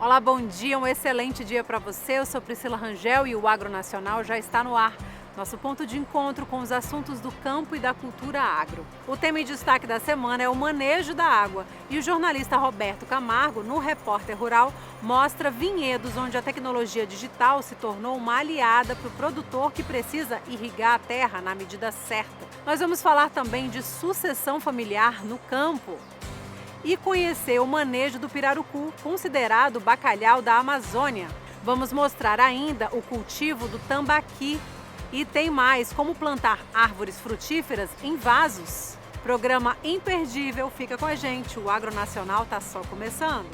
Olá, bom dia, um excelente dia para você. Eu sou Priscila Rangel e o Agronacional já está no ar. Nosso ponto de encontro com os assuntos do campo e da cultura agro. O tema em destaque da semana é o manejo da água. E o jornalista Roberto Camargo, no Repórter Rural, mostra vinhedos onde a tecnologia digital se tornou uma aliada para o produtor que precisa irrigar a terra na medida certa. Nós vamos falar também de sucessão familiar no campo. E conhecer o manejo do pirarucu, considerado o bacalhau da Amazônia. Vamos mostrar ainda o cultivo do tambaqui. E tem mais, como plantar árvores frutíferas em vasos. Programa imperdível, fica com a gente, o Agronacional está só começando.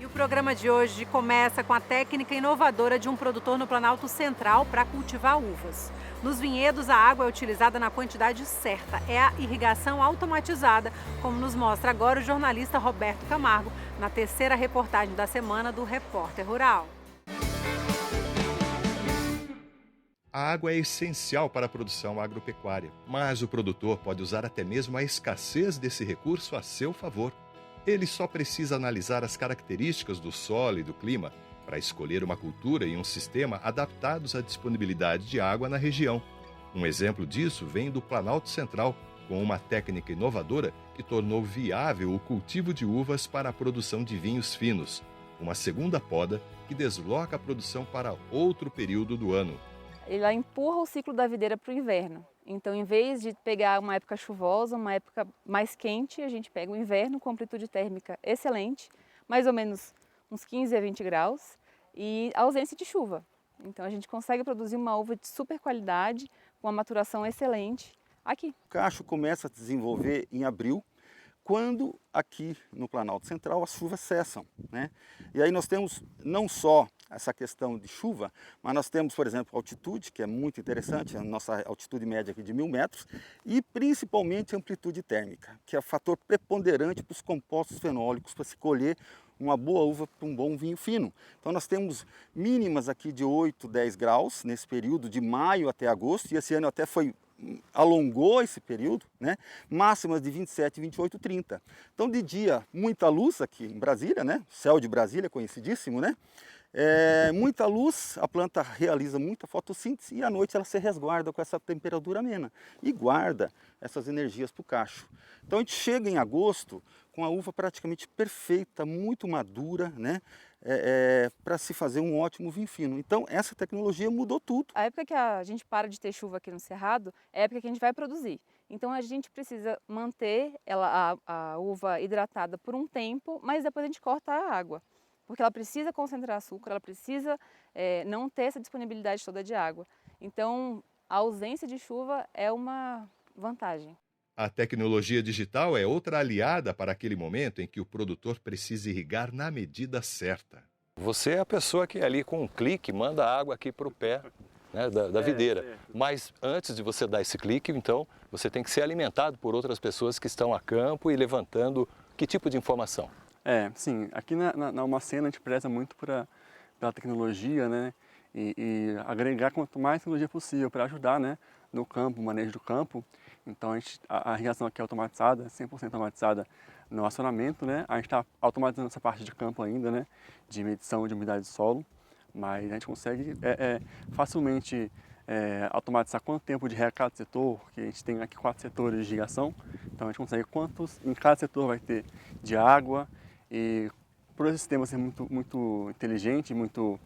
O programa de hoje começa com a técnica inovadora de um produtor no Planalto Central para cultivar uvas. Nos vinhedos, a água é utilizada na quantidade certa. É a irrigação automatizada, como nos mostra agora o jornalista Roberto Camargo, na terceira reportagem da semana do Repórter Rural. A água é essencial para a produção agropecuária, mas o produtor pode usar até mesmo a escassez desse recurso a seu favor. Ele só precisa analisar as características do solo e do clima para escolher uma cultura e um sistema adaptados à disponibilidade de água na região. Um exemplo disso vem do Planalto Central, com uma técnica inovadora que tornou viável o cultivo de uvas para a produção de vinhos finos, uma segunda poda que desloca a produção para outro período do ano. Ela empurra o ciclo da videira para o inverno. Então, em vez de pegar uma época chuvosa, uma época mais quente, a gente pega o inverno com amplitude térmica excelente, mais ou menos uns 15 a 20 graus, e ausência de chuva. Então, a gente consegue produzir uma uva de super qualidade, com uma maturação excelente aqui. O cacho começa a se desenvolver em abril, quando aqui no Planalto Central as chuvas cessam, né? E aí nós temos não só essa questão de chuva, mas nós temos, por exemplo, altitude, que é muito interessante, a nossa altitude média aqui de 1.000 metros, e principalmente a amplitude térmica, que é o fator preponderante para os compostos fenólicos, para se colher uma boa uva para um bom vinho fino. Então nós temos mínimas aqui de 8, 10 graus nesse período de maio até agosto, e esse ano até alongou esse período, né? Máximas de 27, 28, 30. Então de dia, muita luz aqui em Brasília, né? O céu de Brasília, conhecidíssimo, né? Muita luz, a planta realiza muita fotossíntese e à noite ela se resguarda com essa temperatura amena e guarda essas energias para o cacho. Então a gente chega em agosto com a uva praticamente perfeita, muito madura, né? Para se fazer um ótimo vinho fino. Então essa tecnologia mudou tudo. A época que a gente para de ter chuva aqui no Cerrado é a época que a gente vai produzir. Então a gente precisa manter a uva hidratada por um tempo, mas depois a gente corta a água. Porque ela precisa concentrar açúcar, ela precisa não ter essa disponibilidade toda de água. Então, a ausência de chuva é uma vantagem. A tecnologia digital é outra aliada para aquele momento em que o produtor precisa irrigar na medida certa. Você é a pessoa que ali com um clique manda a água aqui para o pé, né, da videira. Mas antes de você dar esse clique, então, você tem que ser alimentado por outras pessoas que estão a campo e levantando que tipo de informação? Sim, aqui na Almacena a gente preza muito pela tecnologia, né? E agregar quanto mais tecnologia possível para ajudar, né? No campo, no manejo do campo. Então a irrigação aqui é automatizada, 100% automatizada no acionamento, né? A gente está automatizando essa parte de campo ainda, né? De medição de umidade do solo, mas a gente consegue facilmente automatizar quanto tempo de rega cada setor, porque a gente tem aqui 4 setores de irrigação, então a gente consegue quantos em cada setor vai ter de água. E por esse sistema ser muito inteligente, muito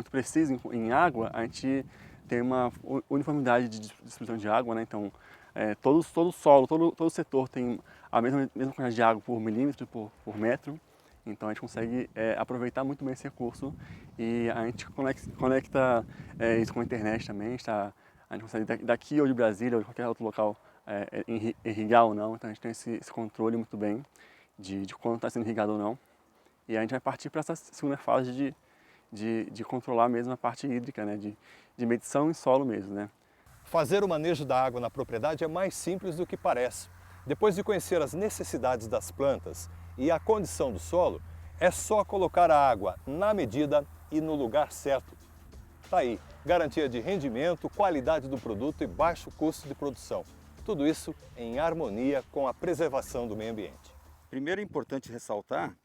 preciso em água, a gente tem uma uniformidade de distribuição de água, né? Então todo o solo, todo o setor tem a mesma quantidade de água por milímetro, por metro. Então a gente consegue aproveitar muito bem esse recurso e a gente conecta isso com a internet também. A gente consegue daqui ou de Brasília ou de qualquer outro local irrigar ou não. Então a gente tem esse controle muito bem de quando está sendo irrigado ou não. E a gente vai partir para essa segunda fase de controlar mesmo a parte hídrica, né? De medição em solo mesmo, né? Fazer o manejo da água na propriedade é mais simples do que parece. Depois de conhecer as necessidades das plantas e a condição do solo, é só colocar a água na medida e no lugar certo. Tá aí, garantia de rendimento, qualidade do produto e baixo custo de produção. Tudo isso em harmonia com a preservação do meio ambiente. Primeiro é importante ressaltar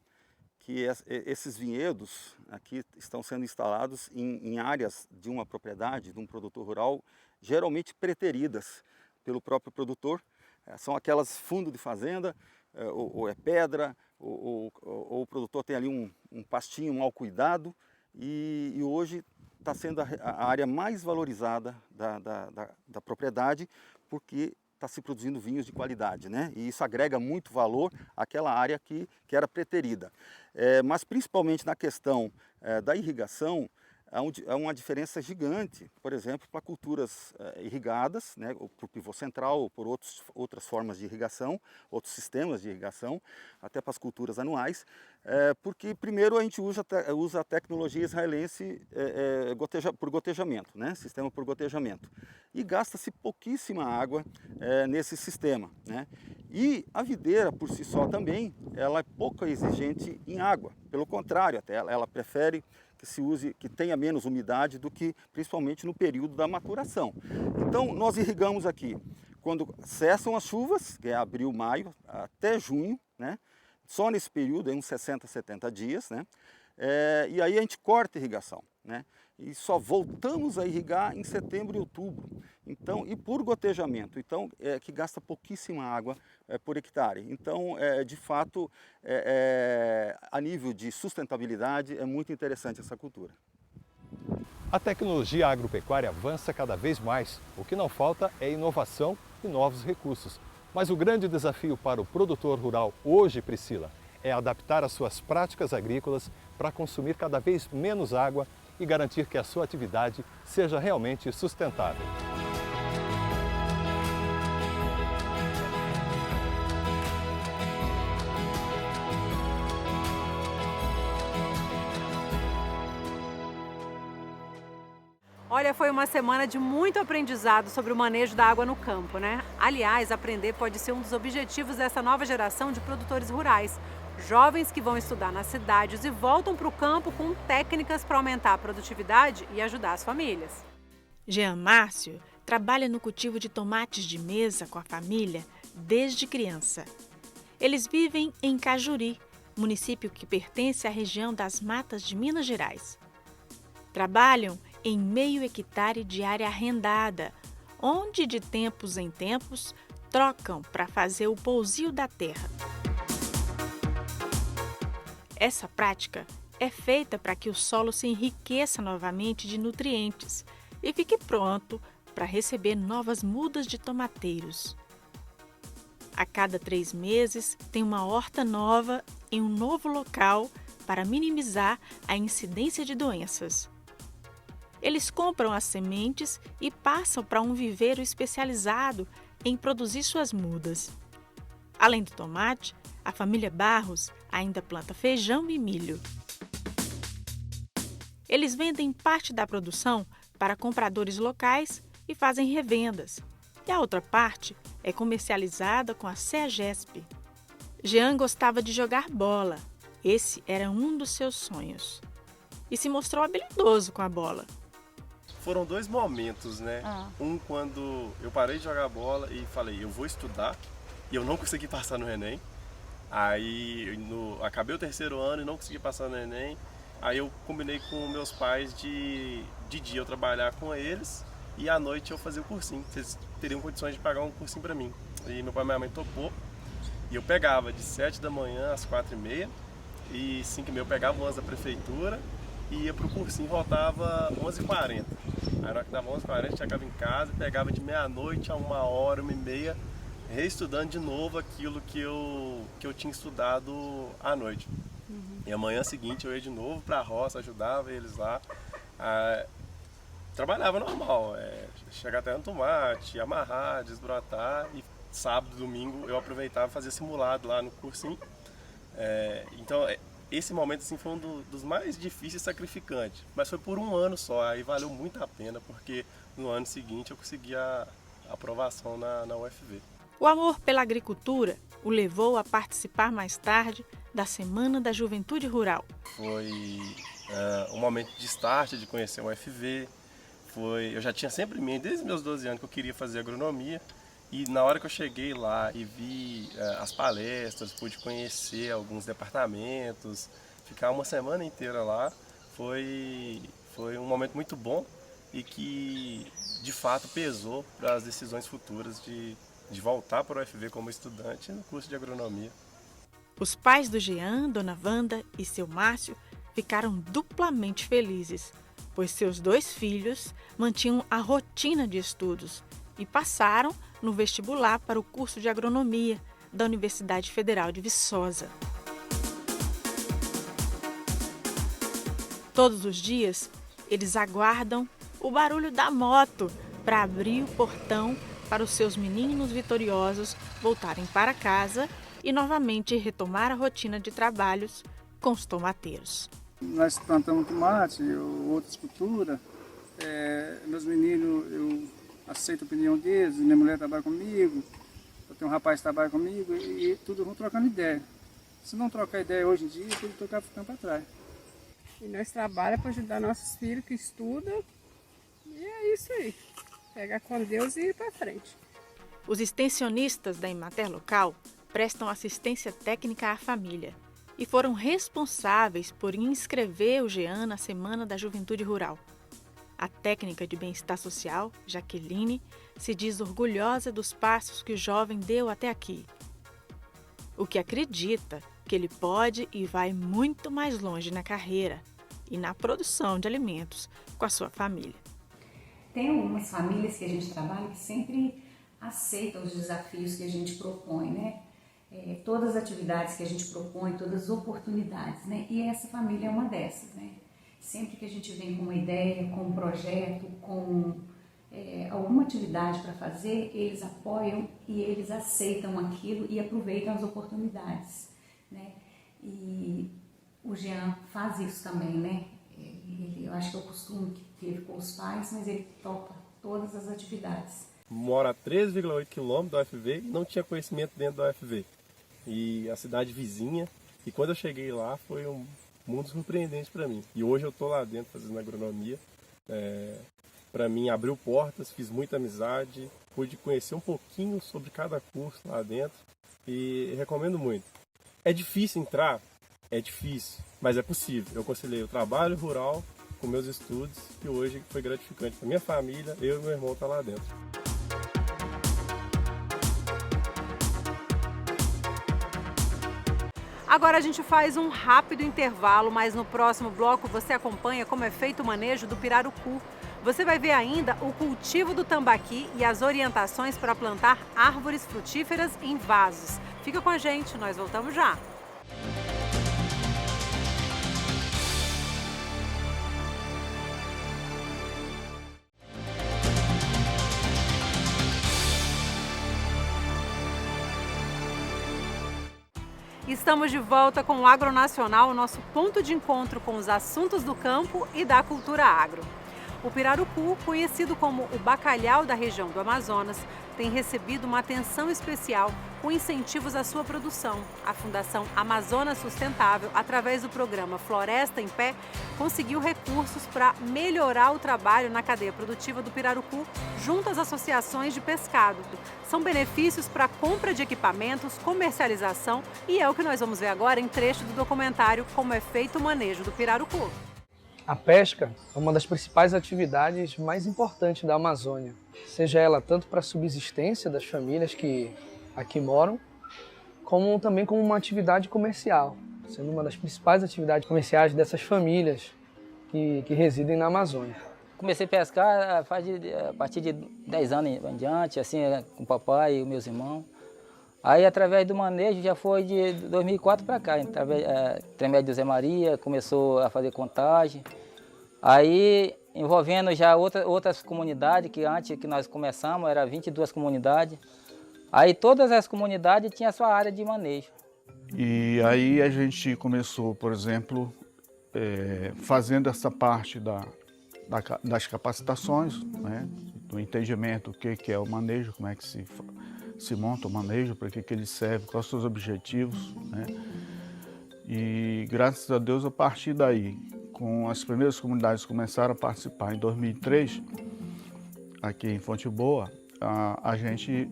que esses vinhedos aqui estão sendo instalados em áreas de uma propriedade, de um produtor rural, geralmente preteridas pelo próprio produtor. São aquelas fundo de fazenda, ou é pedra, ou o produtor tem ali um pastinho mal cuidado, e hoje está sendo a área mais valorizada da propriedade, porque está se produzindo vinhos de qualidade, né? E isso agrega muito valor àquela área que era preterida. Mas principalmente na questão da irrigação, há uma diferença gigante, por exemplo, para culturas irrigadas, né, por pivô central ou por outras formas de irrigação, outros sistemas de irrigação, até para as culturas anuais, porque primeiro a gente usa a tecnologia israelense por gotejamento, né, sistema por gotejamento, e gasta-se pouquíssima água nesse sistema, né? E a videira por si só também, ela é pouco exigente em água, pelo contrário, até ela prefere que tenha menos umidade do que principalmente no período da maturação. Então nós irrigamos aqui quando cessam as chuvas, que é abril, maio, até junho, né? Só nesse período, uns 60, 70 dias, né? E aí a gente corta a irrigação, né? E só voltamos a irrigar em setembro e outubro. Então, e por gotejamento, então, que gasta pouquíssima água por hectare. Então, de fato, a nível de sustentabilidade, é muito interessante essa cultura. A tecnologia agropecuária avança cada vez mais. O que não falta é inovação e novos recursos. Mas o grande desafio para o produtor rural hoje, Priscila, é adaptar as suas práticas agrícolas para consumir cada vez menos água e garantir que a sua atividade seja realmente sustentável. Olha, foi uma semana de muito aprendizado sobre o manejo da água no campo, né? Aliás, aprender pode ser um dos objetivos dessa nova geração de produtores rurais. Jovens que vão estudar nas cidades e voltam para o campo com técnicas para aumentar a produtividade e ajudar as famílias. Jean Márcio trabalha no cultivo de tomates de mesa com a família desde criança. Eles vivem em Cajuri, município que pertence à região das Matas de Minas Gerais. Trabalham em meio hectare de área arrendada, onde de tempos em tempos trocam para fazer o pousio da terra. Essa prática é feita para que o solo se enriqueça novamente de nutrientes e fique pronto para receber novas mudas de tomateiros. A cada 3 meses tem uma horta nova em um novo local para minimizar a incidência de doenças. Eles compram as sementes e passam para um viveiro especializado em produzir suas mudas. Além do tomate, a família Barros ainda planta feijão e milho. Eles vendem parte da produção para compradores locais e fazem revendas. E a outra parte é comercializada com a CEAGESP. Jean gostava de jogar bola. Esse era um dos seus sonhos. E se mostrou habilidoso com a bola. Foram 2 momentos, né? Um quando eu parei de jogar bola e falei, eu vou estudar, e eu não consegui passar no Enem. Aí acabei o 3º ano e não consegui passar no Enem. Aí eu combinei com meus pais de dia eu trabalhar com eles e à noite eu fazer o cursinho. Vocês teriam condições de pagar um cursinho pra mim. E meu pai e minha mãe topou. E eu pegava de 7 da manhã às 4h30 e 5h30 eu pegava o ônibus da prefeitura e ia pro cursinho, voltava 11h40. Aí na hora que dava 11h40 chegava em casa e pegava de meia-noite a 1h, 1h30, reestudando de novo aquilo que eu tinha estudado à noite. E amanhã seguinte eu ia de novo para a roça, ajudava eles lá. Trabalhava normal, chegar até no tomate, amarrar, desbrotar, e sábado, domingo eu aproveitava e fazia simulado lá no cursinho. Então esse momento assim, foi um dos mais difíceis e sacrificantes, mas foi por 1 ano só, aí valeu muito a pena, porque no ano seguinte eu consegui a aprovação na UFV. O amor pela agricultura o levou a participar mais tarde da Semana da Juventude Rural. Foi um momento de start, de conhecer o UFV. Eu já tinha sempre em mente, desde meus 12 anos, que eu queria fazer agronomia. E na hora que eu cheguei lá e vi as palestras, pude conhecer alguns departamentos, ficar uma semana inteira lá, foi um momento muito bom e que de fato pesou para as decisões futuras de voltar para o UFV como estudante no curso de agronomia. Os pais do Jean, Dona Wanda e seu Márcio ficaram duplamente felizes, pois seus 2 filhos mantinham a rotina de estudos e passaram no vestibular para o curso de agronomia da Universidade Federal de Viçosa. Todos os dias, eles aguardam o barulho da moto para abrir o portão para os seus meninos vitoriosos voltarem para casa e novamente retomar a rotina de trabalhos com os tomateiros. Nós plantamos tomate, outras culturas. Meus meninos, eu aceito a opinião deles, minha mulher trabalha comigo, eu tenho um rapaz que trabalha comigo e tudo vão trocando ideia. Se não trocar ideia hoje em dia, tudo tocar ficando para trás. E nós trabalhamos para ajudar nossos filhos que estudam e é isso aí. Pegar com Deus e ir para frente. Os extensionistas da Emater Local prestam assistência técnica à família e foram responsáveis por inscrever o Jean na Semana da Juventude Rural. A técnica de bem-estar social, Jaqueline, se diz orgulhosa dos passos que o jovem deu até aqui. O que acredita que ele pode e vai muito mais longe na carreira e na produção de alimentos com a sua família. Tem algumas famílias que a gente trabalha que sempre aceitam os desafios que a gente propõe, né? Todas as atividades que a gente propõe, todas as oportunidades, né? E essa família é uma dessas, né? Sempre que a gente vem com uma ideia, com um projeto, com alguma atividade para fazer, eles apoiam e eles aceitam aquilo e aproveitam as oportunidades, né? E o Jean faz isso também, né? Eu acho que é o costume que teve com os pais, mas ele topa todas as atividades. Moro a 3,8 km do UFV e não tinha conhecimento dentro do UFV. E a cidade vizinha, e quando eu cheguei lá foi um mundo surpreendente para mim. E hoje eu estou lá dentro fazendo agronomia. Para mim abriu portas, fiz muita amizade, pude conhecer um pouquinho sobre cada curso lá dentro e recomendo muito. É difícil entrar? É difícil, mas é possível. Eu conciliei o trabalho rural com meus estudos e hoje foi gratificante para minha família, eu e meu irmão estão lá dentro. Agora a gente faz um rápido intervalo, mas no próximo bloco você acompanha como é feito o manejo do pirarucu. Você vai ver ainda o cultivo do tambaqui e as orientações para plantar árvores frutíferas em vasos. Fica com a gente, nós voltamos já. Estamos de volta com o Agronacional, o nosso ponto de encontro com os assuntos do campo e da cultura agro. O pirarucu, conhecido como o bacalhau da região do Amazonas, tem recebido uma atenção especial com incentivos à sua produção. A Fundação Amazonas Sustentável, através do programa Floresta em Pé, conseguiu recursos para melhorar o trabalho na cadeia produtiva do pirarucu junto às associações de pescado. São benefícios para a compra de equipamentos, comercialização e é o que nós vamos ver agora em trecho do documentário Como é feito o manejo do pirarucu. A pesca é uma das principais atividades mais importantes da Amazônia, seja ela tanto para a subsistência das famílias que aqui moram, como também como uma atividade comercial, sendo uma das principais atividades comerciais dessas famílias que residem na Amazônia. Comecei a pescar a partir de 10 anos em diante, assim, com o papai e os meus irmãos. Aí, através do manejo, já foi de 2004 para cá, através do Zé Maria, começou a fazer contagem. Aí, envolvendo já outras comunidades, que antes que nós começamos, eram 22 comunidades. Aí, todas as comunidades tinham a sua área de manejo. E aí a gente começou, por exemplo, fazendo essa parte das capacitações, né, do entendimento do que é o manejo, como é que se monta o manejo, para que ele serve, quais são os seus objetivos, né? E graças a Deus, a partir daí, com as primeiras comunidades que começaram a participar em 2003, aqui em Fonte Boa, a gente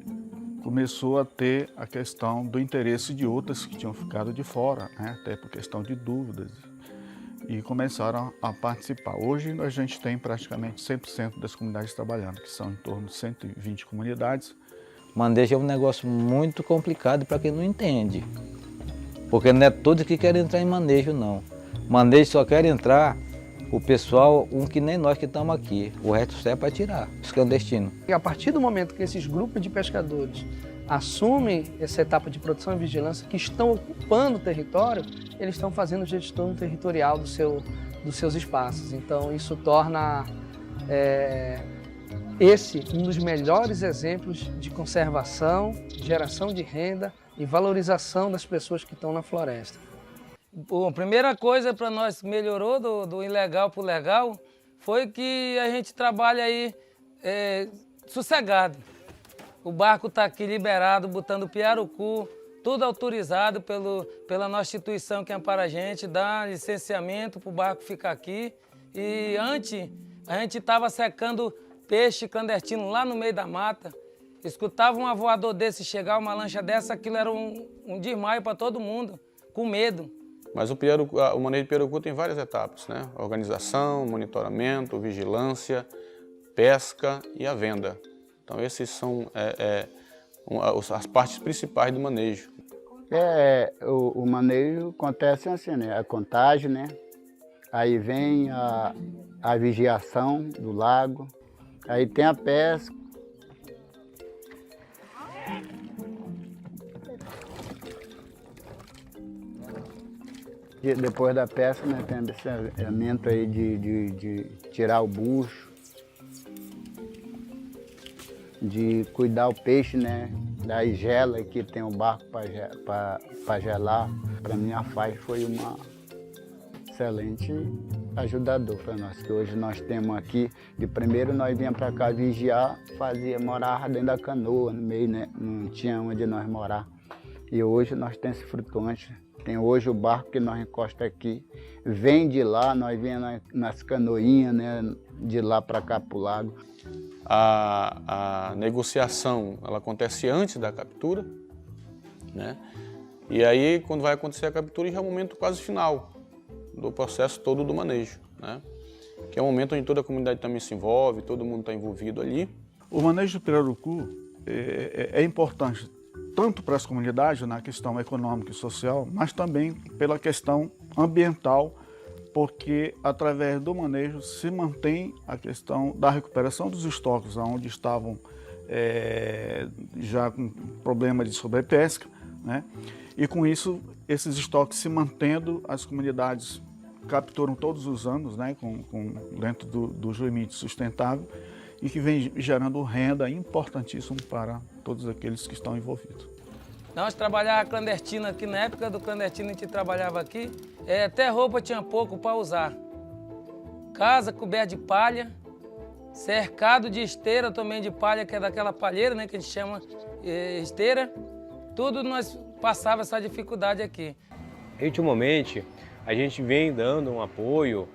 começou a ter a questão do interesse de outras que tinham ficado de fora, né? Até por questão de dúvidas, e começaram a participar. Hoje a gente tem praticamente 100% das comunidades trabalhando, que são em torno de 120 comunidades. Manejo é um negócio muito complicado para quem não entende, porque não é todos que querem entrar em manejo, não. Manejo só quer entrar o pessoal, que nem nós que estamos aqui, o resto só é para tirar, os clandestinos. E a partir do momento que esses grupos de pescadores assumem essa etapa de produção e vigilância, que estão ocupando o território, eles estão fazendo gestão territorial dos seus espaços. Então isso torna esse um dos melhores exemplos de conservação, geração de renda e valorização das pessoas que estão na floresta. Bom, a primeira coisa para nós que melhorou do ilegal para o legal foi que a gente trabalha aí sossegado. O barco está aqui liberado, botando pirarucu, tudo autorizado pela nossa instituição que ampara a gente, dá licenciamento para o barco ficar aqui. E antes, a gente estava secando peixe clandestino lá no meio da mata. Escutava um voador desse chegar, uma lancha dessa, aquilo era um desmaio para todo mundo, com medo. Mas o manejo de pirarucu tem várias etapas, né? Organização, monitoramento, vigilância, pesca e a venda. Então esses são as partes principais do manejo. O manejo acontece assim, né? A contagem, né? Aí vem a vigiação do lago, aí tem a pesca. Depois da pesca, né, tem abastecimento aí de tirar o bucho, de cuidar o peixe, né, da gela que tem o barco para gelar. Para mim a FAI foi uma excelente ajudador para nós, que hoje nós temos aqui, de primeiro nós vinha para cá vigiar, morava dentro da canoa, no meio, né, não tinha onde nós morar. E hoje nós temos esse flutuante. Tem hoje o barco que nós encosta aqui, vem de lá, nós viemos nas canoinhas, né, de lá para cá para o lago. A negociação ela acontece antes da captura, né? E aí quando vai acontecer a captura já é o momento quase final do processo todo do manejo, né? Que é o momento onde toda a comunidade também se envolve, todo mundo está envolvido ali. O manejo do pirarucu é importante tanto para as comunidades na questão econômica e social, mas também pela questão ambiental, porque através do manejo se mantém a questão da recuperação dos estoques, onde estavam já com problema de sobrepesca, né? E com isso, esses estoques se mantendo, as comunidades capturam todos os anos, né, dentro dos limites sustentáveis, e que vem gerando renda importantíssimo para todos aqueles que estão envolvidos. Nós trabalhávamos clandestino aqui, na época do clandestino a gente trabalhava aqui, até roupa tinha pouco para usar. Casa coberta de palha, cercado de esteira também de palha, que é daquela palheira, né, que a gente chama esteira. Tudo nós passava essa dificuldade aqui. Ultimamente, a gente vem dando um apoio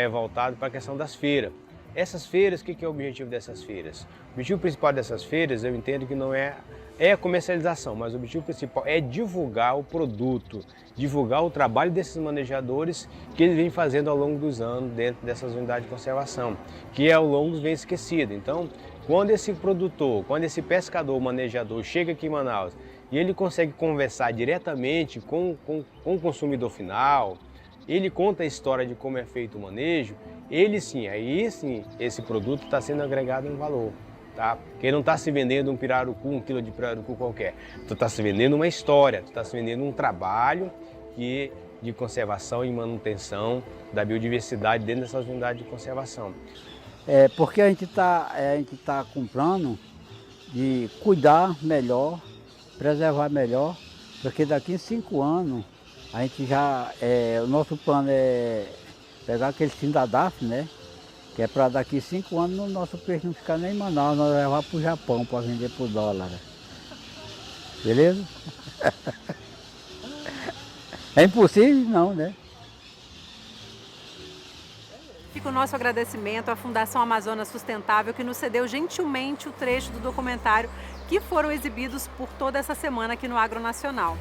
voltado para a questão das feiras. Essas feiras, o que é o objetivo dessas feiras? O objetivo principal dessas feiras, eu entendo que não é a comercialização, mas o objetivo principal é divulgar o produto, divulgar o trabalho desses manejadores que eles vêm fazendo ao longo dos anos dentro dessas unidades de conservação, que ao longo vem esquecido. Então, quando esse produtor, quando esse pescador, manejador chega aqui em Manaus e ele consegue conversar diretamente com o consumidor final, ele conta a história de como é feito o manejo, aí sim, esse produto está sendo agregado em valor, tá? Porque não está se vendendo um pirarucu, 1 quilo de pirarucu qualquer. Tu está se vendendo uma história, tu está se vendendo um trabalho de conservação e manutenção da biodiversidade dentro dessas unidades de conservação. Porque a gente tá com plano de cuidar melhor, preservar melhor, porque daqui em 5 anos a gente o nosso plano é pegar aquele Sindadaf, né? Que é para daqui 5 anos o nosso peixe não ficar nem em Manaus, nós levar para o Japão para vender por dólar. Beleza? É impossível não, né? Fica o nosso agradecimento à Fundação Amazonas Sustentável, que nos cedeu gentilmente o trecho do documentário que foram exibidos por toda essa semana aqui no Agro Nacional.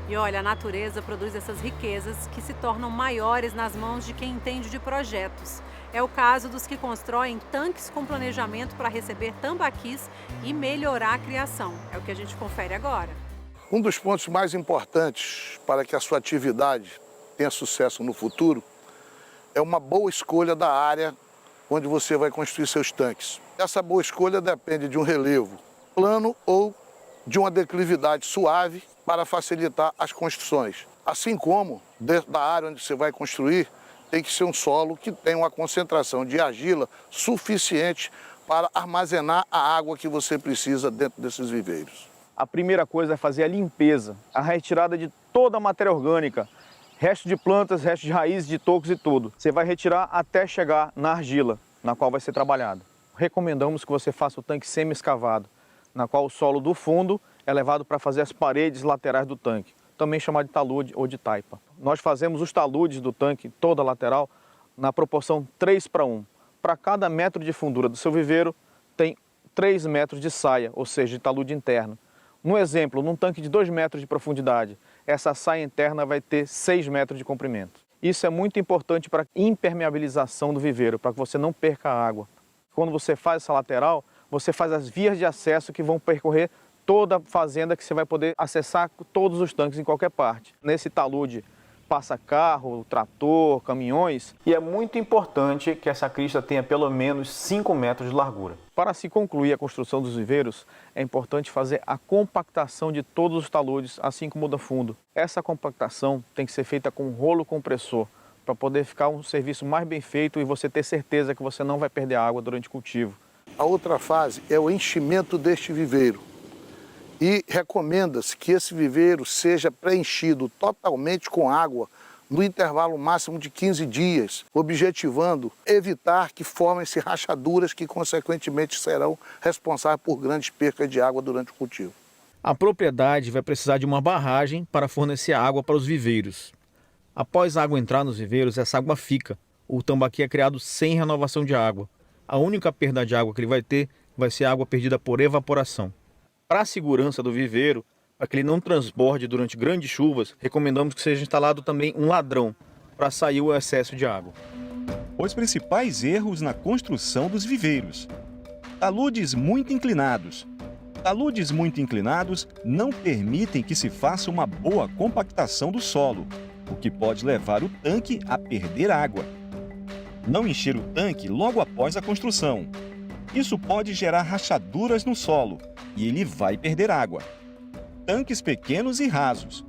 E olha, a natureza produz essas riquezas que se tornam maiores nas mãos de quem entende de projetos. É o caso dos que constroem tanques com planejamento para receber tambaquis e melhorar a criação. É o que a gente confere agora. Um dos pontos mais importantes para que a sua atividade tenha sucesso no futuro é uma boa escolha da área onde você vai construir seus tanques. Essa boa escolha depende de um relevo plano ou de uma declividade suave para facilitar as construções. Assim como, dentro da área onde você vai construir, tem que ser um solo que tenha uma concentração de argila suficiente para armazenar a água que você precisa dentro desses viveiros. A primeira coisa é fazer a limpeza, a retirada de toda a matéria orgânica, resto de plantas, resto de raízes, de tocos e tudo. Você vai retirar até chegar na argila, na qual vai ser trabalhado. Recomendamos que você faça o tanque semi-escavado, na qual o solo do fundo é levado para fazer as paredes laterais do tanque, também chamado de talude ou de taipa. Nós fazemos os taludes do tanque, toda a lateral, na proporção 3:1. Para cada metro de fundura do seu viveiro, tem 3 metros de saia, ou seja, de talude interno. Um exemplo, num tanque de 2 metros de profundidade, essa saia interna vai ter 6 metros de comprimento. Isso é muito importante para a impermeabilização do viveiro, para que você não perca a água. Quando você faz essa lateral, você faz as vias de acesso que vão percorrer toda a fazenda, que você vai poder acessar todos os tanques em qualquer parte. Nesse talude passa carro, trator, caminhões, e é muito importante que essa crista tenha pelo menos 5 metros de largura. Para se concluir a construção dos viveiros, é importante fazer a compactação de todos os taludes, assim como o do fundo. Essa compactação tem que ser feita com rolo compressor, para poder ficar um serviço mais bem feito e você ter certeza que você não vai perder água durante o cultivo. A outra fase é o enchimento deste viveiro. E recomenda-se que esse viveiro seja preenchido totalmente com água no intervalo máximo de 15 dias, objetivando evitar que formem-se rachaduras que, consequentemente, serão responsáveis por grandes percas de água durante o cultivo. A propriedade vai precisar de uma barragem para fornecer água para os viveiros. Após a água entrar nos viveiros, essa água fica. O tambaqui é criado sem renovação de água. A única perda de água que ele vai ter vai ser a água perdida por evaporação. Para a segurança do viveiro, para que ele não transborde durante grandes chuvas, recomendamos que seja instalado também um ladrão para sair o excesso de água. Os principais erros na construção dos viveiros. Taludes muito inclinados. Taludes muito inclinados não permitem que se faça uma boa compactação do solo, o que pode levar o tanque a perder água. Não encher o tanque logo após a construção. Isso pode gerar rachaduras no solo e ele vai perder água. Tanques pequenos e rasos.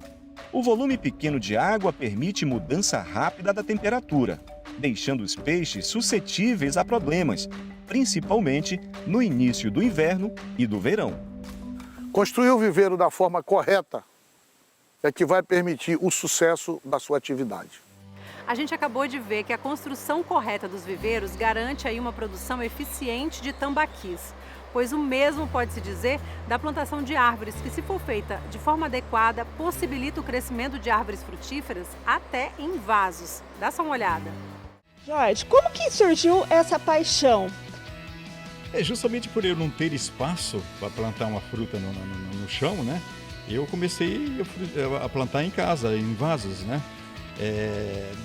O volume pequeno de água permite mudança rápida da temperatura, deixando os peixes suscetíveis a problemas, principalmente no início do inverno e do verão. Construir o viveiro da forma correta é que vai permitir o sucesso da sua atividade. A gente acabou de ver que a construção correta dos viveiros garante aí uma produção eficiente de tambaquis, pois o mesmo pode-se dizer da plantação de árvores, que se for feita de forma adequada, possibilita o crescimento de árvores frutíferas até em vasos. Dá só uma olhada. Jorge, como que surgiu essa paixão? É justamente por eu não ter espaço para plantar uma fruta no chão, né? Eu comecei a plantar em casa, em vasos, né?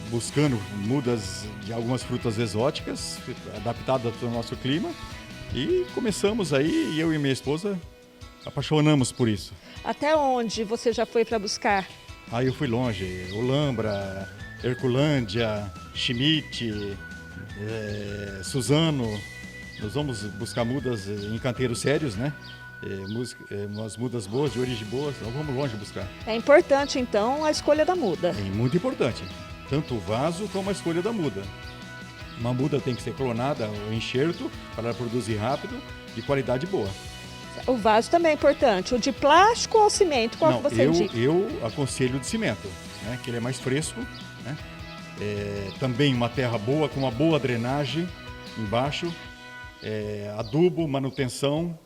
Buscando mudas de algumas frutas exóticas, adaptadas ao nosso clima. E começamos aí, e eu e minha esposa apaixonamos por isso. Até onde você já foi para buscar? Aí eu fui longe, Olambra, Herculândia, Schmidt, Suzano. Nós vamos buscar mudas em canteiros sérios, né? Umas mudas boas, de origem boa, nós vamos longe buscar. É importante, então, a escolha da muda. É muito importante, tanto o vaso como a escolha da muda. Uma muda tem que ser clonada, o enxerto, para ela produzir rápido, de qualidade boa. O vaso também é importante. O de plástico ou cimento, qual que você indica? Eu aconselho o de cimento, né? Que ele é mais fresco, né? Também uma terra boa, com uma boa drenagem embaixo, adubo, manutenção.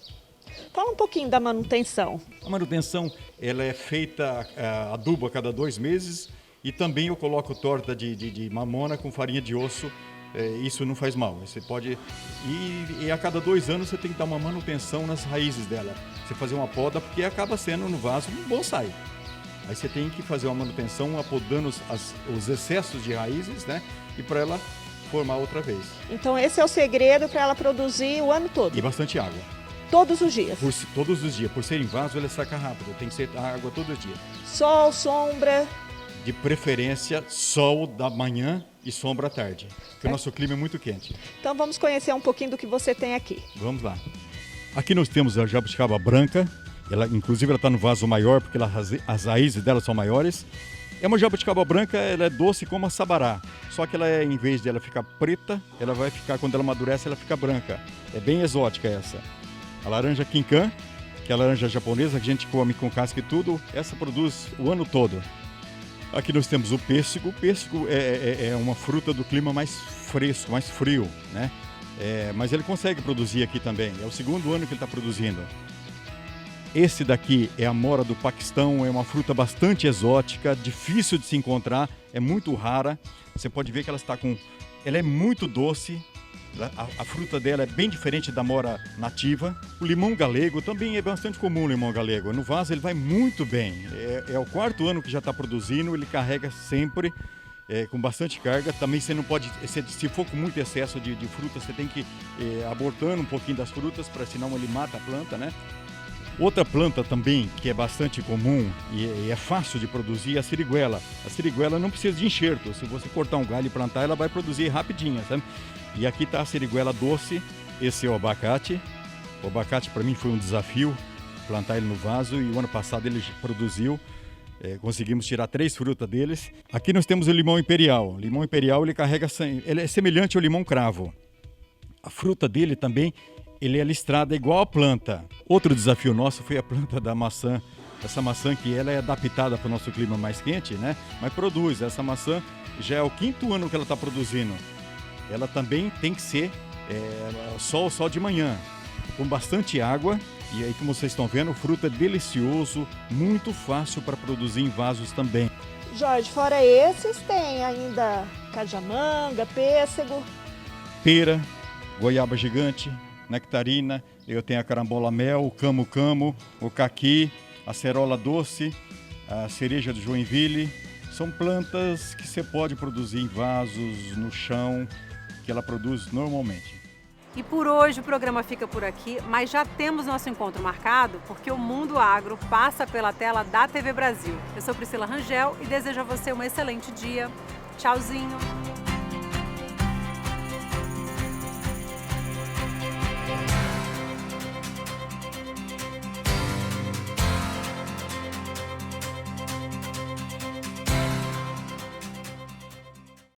Fala um pouquinho da manutenção. A manutenção ela é feita adubo a cada 2 meses e também eu coloco torta de mamona com farinha de osso isso não faz mal. Você pode... E a cada 2 anos você tem que dar uma manutenção nas raízes dela. Você fazer uma poda, porque acaba sendo no vaso um bonsai. Aí você tem que fazer uma manutenção apodando os excessos de raízes, né? E para ela formar outra vez. Então esse é o segredo para ela produzir o ano todo? E bastante água. Todos os dias? Todos os dias. Por ser em vaso, ela seca rápido. Tem que ser água todos os dias. Sol, sombra? De preferência, sol da manhã e sombra à tarde. Porque o nosso clima é muito quente. Então vamos conhecer um pouquinho do que você tem aqui. Vamos lá. Aqui nós temos a jabuticaba branca. Inclusive ela está no vaso maior, porque as raízes dela são maiores. É uma jabuticaba branca, ela é doce como a sabará. Só que ela em vez de ela ficar preta, ela vai ficar, quando ela amadurece, ela fica branca. É bem exótica essa. A laranja quincan, que é a laranja japonesa, que a gente come com casca e tudo, essa produz o ano todo. Aqui nós temos o pêssego. O pêssego é uma fruta do clima mais fresco, mais frio, né? Mas ele consegue produzir aqui também. É o 2º ano que ele está produzindo. Esse daqui é a mora do Paquistão, é uma fruta bastante exótica, difícil de se encontrar, é muito rara. Você pode ver que ela é muito doce, a fruta dela é bem diferente da mora nativa. O limão galego também é bastante comum, o limão galego. No vaso ele vai muito bem, é o 4º ano que já está produzindo, ele carrega sempre. Com bastante carga. Também você não pode, se for com muito excesso de fruta, você tem que ir abortando um pouquinho das frutas, para senão ele mata a planta, né? Outra planta também que é bastante comum e é fácil de produzir é a siriguela. A siriguela não precisa de enxerto. Se você cortar um galho e plantar, ela vai produzir rapidinho, sabe? E aqui está a siriguela doce. Esse é o abacate. O abacate para mim foi um desafio, plantar ele no vaso, e o ano passado ele produziu. Conseguimos tirar 3 frutas deles. Aqui nós temos o limão imperial. O limão imperial ele é semelhante ao limão cravo. A fruta dele também, ele é listrada igual a planta. Outro desafio nosso foi a planta da maçã. Essa maçã que ela é adaptada para o nosso clima mais quente, né? Mas produz. Essa maçã já é o 5º ano que ela está produzindo. Ela também tem que ser sol de manhã, com bastante água. E aí, como vocês estão vendo, o fruto é delicioso, muito fácil para produzir em vasos também. Jorge, fora esses, tem ainda cajamanga, pêssego? Pera, goiaba gigante, nectarina, eu tenho a carambola mel, o camo-camo, o caqui, a cerola doce, a cereja do Joinville. São plantas que você pode produzir em vasos, no chão, que ela produz normalmente. E por hoje o programa fica por aqui, mas já temos nosso encontro marcado, porque o Mundo Agro passa pela tela da TV Brasil. Eu sou Priscila Rangel e desejo a você um excelente dia. Tchauzinho!